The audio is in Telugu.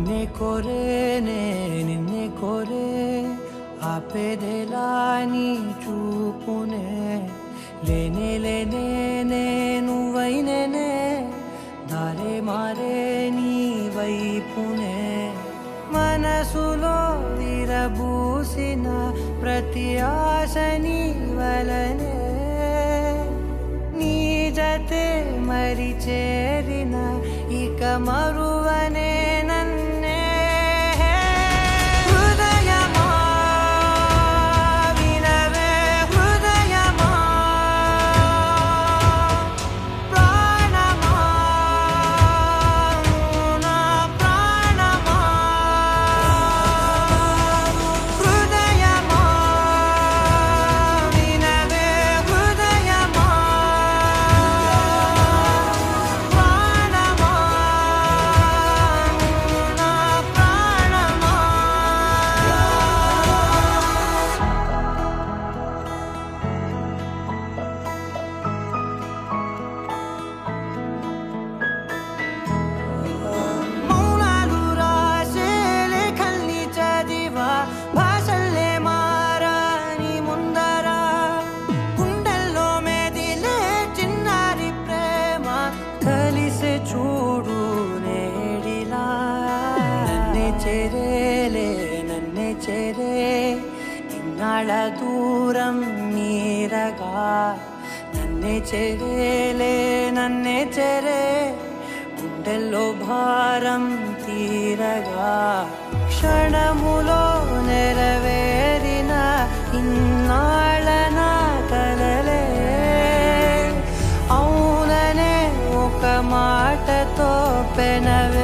నిన్నే కోరేనే నిన్నే కోరే ఆపేదెలా నీ చూపునే లేనే లేనే నువ్వైనేనే దారే మారే నీ వైపునే మనసులో విరబూసిన ప్రతి ఆశ నీ వలనే నీ జతే మరి చేరిన ఇక మరువనే నన్నే హృదయమా వినవే హృదయమా ప్రాణమా నా ప్రాణమా హృదయమా వినవే హృదయమా ప్రాణమా నా ప్రాణమా మౌనాలు రాసే లేఖల్ని చదివా భాషల్లే మారాని ముందర గుండెల్లో మెదిలే చిన్నారి ప్రేమ కలిసే చూడు నేడిలా నన్నే చేరేలే నన్నే చేరే ఇన్నాళ్ళ దూరం మీరగా నన్నే చేరేలే నన్నే చేరే గుండెల్లో భారం తీరగా క్షణములో నెరవేరిన ఇన్నాళ్ళ నా కలలే అవుననే ఒక మాటతో పెనవే